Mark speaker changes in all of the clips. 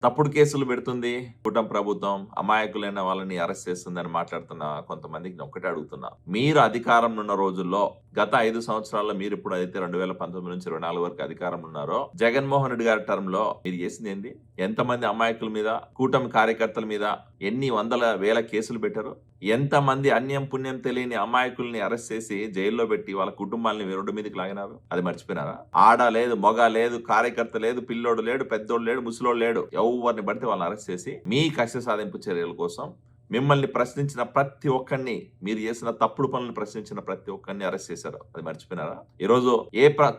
Speaker 1: తప్పుడు కేసులు పెడుతుంది కూటమి ప్రభుత్వం. అమాయకులైన వాళ్ళని అరెస్ట్ చేస్తుందని మాట్లాడుతున్న కొంతమందికి నేను ఒక్కటే అడుగుతున్నా. మీరు అధికారంలో ఉన్న రోజుల్లో గత 5 సంవత్సరాల్లో మీరెప్పుడైతే 2019 నుంచి 24 వరకు అధికారంలో ఉన్నారో, జగన్మోహన్ రెడ్డి గారి టర్మ్‌లో మీరు చేసిందేంది? ఎంతమంది అమాయకుల మీద, కూటమి కార్యకర్తల మీద ఎన్ని వందల, వేల కేసులు పెట్టారు? ఎంతమంది అన్యం పుణ్యం తెలియని అమాయకుల్ని అరెస్ట్ చేసి జైల్లో పెట్టి వాళ్ళ కుటుంబాలని రోడ్డు మీదకి లాగినారు? అది మర్చిపోయినారా? ఆడ లేదు, మగ లేదు, కార్యకర్త లేదు, పిల్లోడు లేడు, పెద్దోడు లేడు, ముసలోడు లేడు. ఎవరిని పడితే వాళ్ళని అరెస్ట్ చేసి మీ కక్ష సాధింపు చర్యల కోసం మిమ్మల్ని ప్రశ్నించిన ప్రతి ఒక్కరిని, మీరు చేసిన తప్పుడు పనులను ప్రశ్నించిన ప్రతి ఒక్కరిని అరెస్ట్ చేశారు. అది మర్చిపోయినారా? ఈరోజు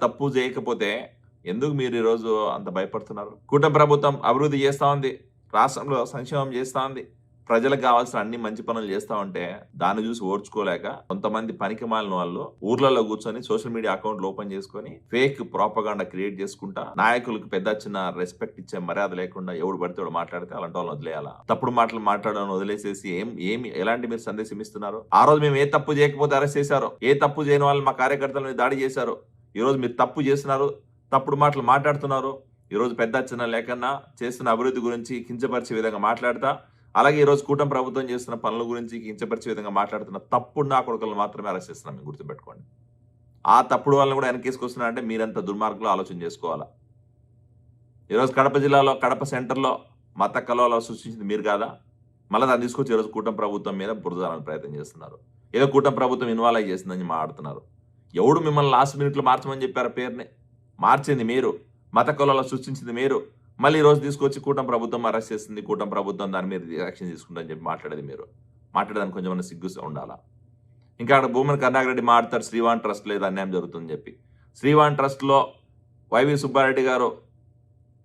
Speaker 1: తప్పు చేయకపోతే ఎందుకు మీరు ఈరోజు అంత భయపడుతున్నారు? కూటమి ప్రభుత్వం అభివృద్ధి చేస్తా ఉంది, రాష్ట్రంలో సంక్షేమం చేస్తా ఉంది, ప్రజలకు కావాల్సిన అన్ని మంచి పనులు చేస్తా ఉంటే దాన్ని చూసి ఓర్చుకోలేక కొంతమంది పనికిమాలిన వాళ్ళు ఊర్లలో కూర్చొని సోషల్ మీడియా అకౌంట్లు ఓపెన్ చేసుకొని ఫేక్ ప్రాపగాండా క్రియేట్ చేసుకుంటా, నాయకులకు పెద్ద చిన్న రెస్పెక్ట్ ఇచ్చే మర్యాద లేకుండా ఎవడు పడితే వాడు మాట్లాడితే అలాంటి వాళ్ళని వదిలేయాలా? తప్పుడు మాటలు మాట్లాడడం వదిలేసేసి ఎలాంటి మీరు సందేశం ఇస్తున్నారు? ఆ రోజు మేము ఏ తప్పు చేయకపోతే అరెస్ట్ చేశారో, ఏ తప్పు చేయని వాళ్ళు మా కార్యకర్తల మీద దాడి చేశారు. ఈ రోజు మీరు తప్పు చేస్తున్నారు, తప్పుడు మాటలు మాట్లాడుతున్నారు. ఈ రోజు పెద్ద చిన్న లేకన్నా చేస్తున్న అభివృద్ధి గురించి కించపరిచే విధంగా మాట్లాడతా, అలాగే ఈరోజు కూటమి ప్రభుత్వం చేస్తున్న పనుల గురించి కించపరిచే విధంగా మాట్లాడుతున్న తప్పుడు నా కొడుకులను మాత్రమే అరెస్ట్ చేస్తున్నాం. మీరు గుర్తుపెట్టుకోండి. ఆ తప్పుడు వాళ్ళని కూడా వెనకేసుకొస్తున్నారంటే మీరంత దుర్మార్గులు ఆలోచన చేసుకోవాలా? ఈరోజు కడప జిల్లాలో, కడప సెంటర్లో మత కలవలు సృష్టించింది మీరు కాదా? మళ్ళీ దాన్ని తీసుకొచ్చి ఈరోజు కూటమి ప్రభుత్వం మీద బురదడానికి ప్రయత్నం చేస్తున్నారు. ఏదో కూటమి ప్రభుత్వం ఇన్వాల్వ్ అయ్యి చేస్తుందని మాట్లాడుతున్నారు. ఎవడు మిమ్మల్ని లాస్ట్ మినిట్లో మార్చమని చెప్పారు? పేరుని మార్చింది మీరు, మత కలవలు సృష్టించింది మీరు. మళ్ళీ ఈ రోజు తీసుకొచ్చి కూటమి ప్రభుత్వం అరెస్ట్ చేస్తుంది, కూటమి ప్రభుత్వం దాని మీద యాక్షన్ తీసుకుంటుందని చెప్పి మాట్లాడేది మీరు. మాట్లాడడానికి కొంచెం సిగ్గు ఉండాలా? ఇంకా అక్కడ భూమన కరుణాకర్ రెడ్డి మాట్లాడతారు శ్రీవాణి ట్రస్ట్ లేదు, అన్యాయం జరుగుతుందని చెప్పి. శ్రీవాణి ట్రస్ట్లో వైవి సుబ్బారెడ్డి గారు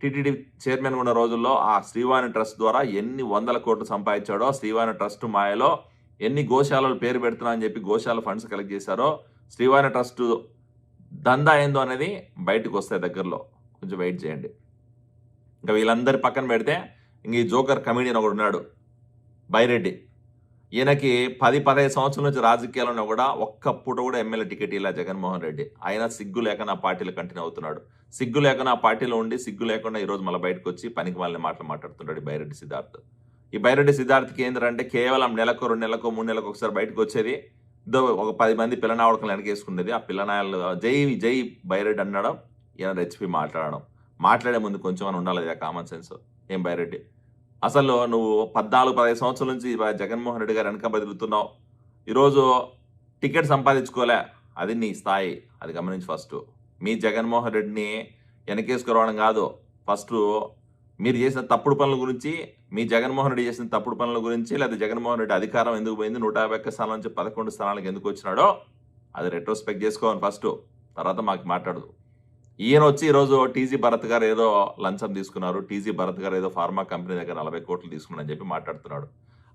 Speaker 1: టీటీడీ చైర్మన్ ఉన్న రోజుల్లో ఆ శ్రీవాణి ట్రస్ట్ ద్వారా ఎన్ని వందల కోట్లు సంపాదించాడో, శ్రీవాణి ట్రస్ట్ మాయలో ఎన్ని గోశాలలు పేరు పెడుతున్నా అని చెప్పి గోశాల ఫండ్స్ కలెక్ట్ చేశారో, శ్రీవాణి ట్రస్ట్ దందా ఏందో అనేది బయటకు వస్తాయి దగ్గరలో. కొంచెం వెయిట్ చేయండి. ఇంకా వీళ్ళందరి పక్కన పెడితే ఇంక ఈ జోకర్ కమిడియన్ ఒకడు ఉన్నాడు, బైరెడ్డి. ఈయనకి 10-15 సంవత్సరాల నుంచి రాజకీయాల్లో కూడా ఒక్క పూట కూడా ఎమ్మెల్యే టికెట్ ఇలా జగన్మోహన్ రెడ్డి. అయినా సిగ్గు లేక నా పార్టీలో కంటిన్యూ అవుతున్నాడు. సిగ్గు లేక నా పార్టీలో ఉండి సిగ్గు లేకుండా ఈరోజు మళ్ళీ బయటకు వచ్చి పనికి వాళ్ళని మాటలు మాట్లాడుతున్నాడు ఈ బైరెడ్డి సిద్ధార్థ్. ఈ బైరెడ్డి సిద్ధార్థ్కి ఏంటంటే కేవలం నెలకు, 2 నెలలకు, 3 నెలలకు ఒకసారి బయటకు వచ్చేది, ఒక 10 మంది పిల్లనావడకలు వెనకేసుకునేది. ఆ పిల్లనాయలు జై జై బైరెడ్డి అనడం, ఈయన రెచ్చిపి మాట్లాడడం. మాట్లాడే ముందు కొంచెం అని ఉండాలి కదా కామన్ సెన్స్. ఏం బైరెడ్డి, అసలు నువ్వు 14-15 సంవత్సరాల నుంచి జగన్మోహన్ రెడ్డి గారు వెనక బదులుతున్నావు. ఈరోజు టికెట్ సంపాదించుకోలే, అది నీ స్థాయి, అది గమనించి ఫస్ట్. మీ జగన్మోహన్ రెడ్డిని వెనకేసుకురావడం కాదు, ఫస్ట్ మీరు చేసిన తప్పుడు పనుల గురించి, మీ జగన్మోహన్ రెడ్డి చేసిన తప్పుడు పనుల గురించి, లేదా జగన్మోహన్ రెడ్డి అధికారం ఎందుకు పోయింది, 151 స్థానాల నుంచి 11 స్థానాలకు ఎందుకు వచ్చినాడో అది రెట్రోస్పెక్ట్ చేసుకోవాలి ఫస్ట్. తర్వాత మాకు మాట్లాడదు. ఈయన వచ్చి ఈరోజు టీజీ భరత్ గారు ఏదో లంచం తీసుకున్నారు, టీజీ భరత్ గారు ఏదో ఫార్మా కంపెనీ దగ్గర 40 కోట్లు తీసుకున్నారని చెప్పి మాట్లాడుతున్నాడు.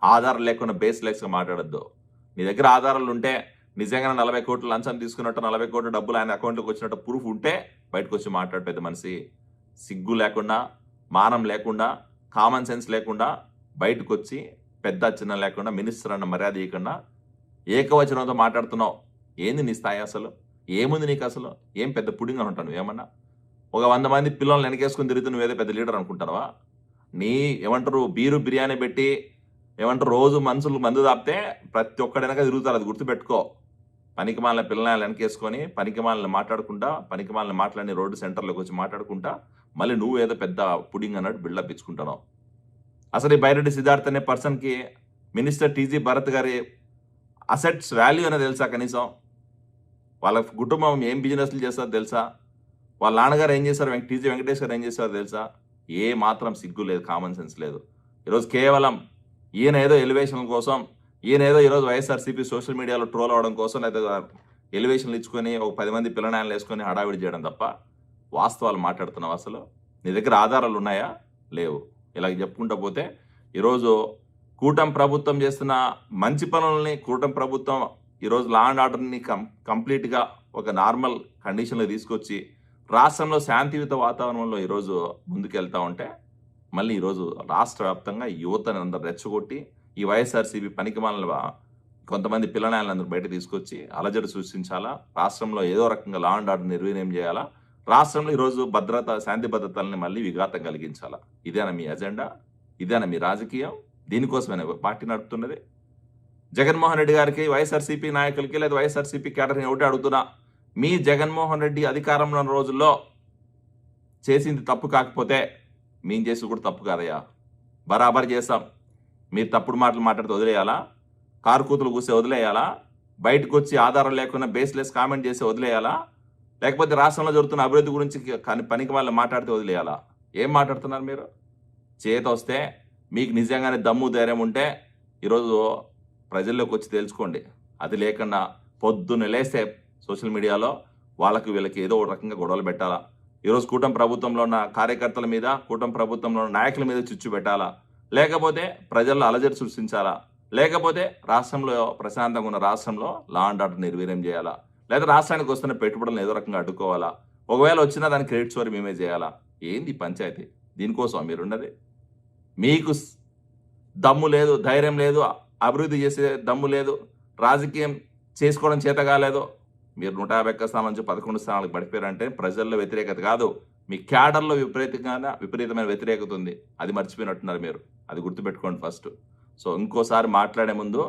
Speaker 1: ఆధారం లేకుండా బేస్లెస్గా మాట్లాడద్దు. నీ దగ్గర ఆధారాలు ఉంటే, నిజంగా 40 కోట్లు లంచం తీసుకున్నట్టు, 40 కోట్ల డబ్బులు ఆయన అకౌంట్లోకి వచ్చినట్టు ప్రూఫ్ ఉంటే బయటకు వచ్చి మాట్లాడు. పెద్ద మనిషి సిగ్గు లేకుండా, మానం లేకుండా, కామన్ సెన్స్ లేకుండా బయటకు వచ్చి పెద్ద చిన్న లేకుండా, మినిస్టర్ అన్న మర్యాద ఇవ్వకుండా ఏకవచనంతో మాట్లాడుతున్నావు. ఏంది నీ స్థాయి అసలు? ఏముంది నీకు అసలు? ఏం పెద్ద పుడింగ్ అని ఉంటాను ఏమన్నా? ఒక 100 మంది పిల్లల్ని వెనకేసుకుని తిరుగుతూ నువ్వేదో పెద్ద లీడర్ అనుకుంటావా? నీ ఏమంటారు బిర్యానీ పెట్టి ఏమంటారు రోజు మనుషులు మందు తాపితే ప్రతి ఒక్కడి వెనక తిరుగుతారు. అది గుర్తుపెట్టుకో. పనికిమాలిన పిల్లల్ని వెనకేసుకొని పనికిమాలిన మాట్లాడుకుంటా, పనికిమాలిన మాట్లాడి రోడ్డు సెంటర్లోకి వచ్చి మాట్లాడుకుంటా, మళ్ళీ నువ్వు ఏదో పెద్ద పుడింగ్ అన్నట్టు బిల్డప్ ఇచ్చుకుంటున్నావు. అసలు ఈ బైరెడ్డి సిద్ధార్థ్ అనే పర్సన్కి మినిస్టర్ టీజీ భరత్ గారి అసెట్స్ వాల్యూ అనేది తెలుసా? కనీసం వాళ్ళ కుటుంబం ఏం బిజినెస్లు చేస్తారో తెలుసా? వాళ్ళ నాన్నగారు ఏం చేశారు, టీజీ వెంకటేష్ గారు ఏం చేశారో తెలుసా? ఏ మాత్రం సిగ్గు లేదు, కామన్ సెన్స్ లేదు. ఈరోజు కేవలం ఈయన ఏదో ఎలివేషన్ల కోసం, ఈయన ఏదో ఈరోజు వైఎస్ఆర్సీపీ సోషల్ మీడియాలో ట్రోల్ అవడం కోసం, లేదా ఎలివేషన్లు ఇచ్చుకొని ఒక 10 మంది పిల్లనాయలు వేసుకొని హడావిడి చేయడం తప్ప వాస్తవాలు మాట్లాడుతున్నావు. అసలు నీ దగ్గర ఆధారాలు ఉన్నాయా? లేవు. ఇలా చెప్పుకుంటూ పోతే ఈరోజు కూటమి ప్రభుత్వం చేస్తున్న మంచి పనులని, కూటమి ప్రభుత్వం ఈరోజు లా అండ్ ఆర్డర్ని కంప్లీట్గా ఒక నార్మల్ కండిషన్లో తీసుకొచ్చి రాష్ట్రంలో శాంతియుత వాతావరణంలో ఈరోజు ముందుకెళ్తా ఉంటే, మళ్ళీ ఈరోజు రాష్ట్ర వ్యాప్తంగా యువతని అందరు రెచ్చగొట్టి ఈ వైఎస్ఆర్సీపీ పనికిమాలిన కొంతమంది పిల్లనాయలందరూ బయట తీసుకొచ్చి అలజడి సృష్టించాలా, రాష్ట్రంలో ఏదో రకంగా లా అండ్ ఆర్డర్ నిర్వీర్యం చేయాలా, రాష్ట్రంలో ఈరోజు శాంతి భద్రతల్ని మళ్ళీ విఘాతం కలిగించాలా? ఇదేనా మీ అజెండా? ఇదేనా మీ రాజకీయం? దీనికోసమేనా పార్టీ నడుపుతున్నది? జగన్మోహన్ రెడ్డి గారికి, వైఎస్ఆర్సీపీ నాయకులకి లేదా వైఎస్ఆర్సీపీ క్యాడర్ని ఒకటి అడుగుతున్నా, మీ జగన్మోహన్ రెడ్డి అధికారంలో ఉన్న రోజుల్లో చేసింది తప్పు కాకపోతే మేము చేసి కూడా తప్పు కాదయ్యా, బరాబర్ చేస్తాం. మీరు తప్పుడు మాటలు మాట్లాడితే వదిలేయాలా? కారు కూతులు కూసే వదిలేయాలా? బయటకు వచ్చి ఆధారం లేకుండా బేస్లెస్ కామెంట్ చేసి వదిలేయాలా? లేకపోతే రాష్ట్రంలో జరుగుతున్న అభివృద్ధి గురించి పనికి వాళ్ళు మాట్లాడితే వదిలేయాలా? ఏం మాట్లాడుతున్నారు మీరు? చేత వస్తే మీకు నిజంగానే దమ్ము ధైర్యం ఉంటే ఈరోజు ప్రజల్లోకి వచ్చి తెలుసుకోండి. అది లేకుండా పొద్దున్న లేస్తే సోషల్ మీడియాలో వీళ్ళకి ఏదో ఒక రకంగా గొడవలు పెట్టాలా? ఈరోజు కూటమి ప్రభుత్వంలో ఉన్న కార్యకర్తల మీద, కూటమి ప్రభుత్వంలో ఉన్న నాయకుల మీద చిచ్చు పెట్టాలా? లేకపోతే ప్రజల్లో అలజడి సృష్టించాలా? లేకపోతే రాష్ట్రంలో ప్రశాంతంగా ఉన్న రాష్ట్రంలో లా అండ్ ఆర్డర్ నిర్వీర్యం చేయాలా? లేదా రాష్ట్రానికి వస్తున్న పెట్టుబడులను ఏదో రకంగా అడ్డుకోవాలా? ఒకవేళ వచ్చినా దాని క్రెడిట్ స్టోరీ మేమే చేయాలా? ఏంది పంచాయతీ? దీనికోసం మీరున్నది? మీకు దమ్ము లేదు, ధైర్యం లేదు, అభివృద్ధి చేసే దమ్ము లేదు, రాజకీయం చేసుకోవడం చేత కాలేదు. మీరు 150 స్థానం నుంచి 11 స్థానాలకు పడిపోయారంటే ప్రజల్లో వ్యతిరేకత కాదు, మీ క్యాడర్లో విపరీతమైన వ్యతిరేకత ఉంది. అది మర్చిపోయినట్టున్నారు మీరు. అది గుర్తుపెట్టుకోండి ఫస్ట్. సో ఇంకోసారి మాట్లాడే ముందు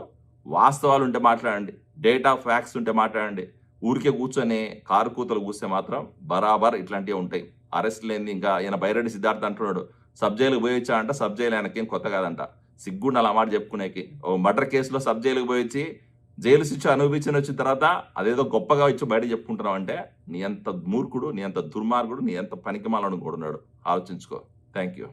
Speaker 1: వాస్తవాలు ఉంటే మాట్లాడండి, డేటా ఫ్యాక్ట్స్ ఉంటే మాట్లాడండి. ఊరికే కూర్చొని కారు కూతలు కూస్తే మాత్రం బరాబర్ ఇట్లాంటివి ఉంటాయి. అరెస్ట్ లేని ఇంకా ఈయన బైరెడ్డి సిద్ధార్థ అంటున్నాడు సబ్ జైలుకు పోయొచ్చా అంట. సబ్ జైలు ఆయనకేం కొత్త కాదంట. సిగ్గుండాలి ఆ మాట చెప్పుకునేకి. ఓ మర్డర్ కేసులో సబ్ జైలుకు పోయొచ్చి జైలు శిక్ష అనుభవించిన వచ్చిన తర్వాత అదేదో గొప్పగా ఇచ్చి బయట చెప్పుకుంటున్నావు అంటే నీ అంత మూర్ఖుడు, నీ అంత దుర్మార్గుడు, నీ అంత పనికిమాలను కూడా ఉన్నాడు. ఆలోచించుకో. Thank you.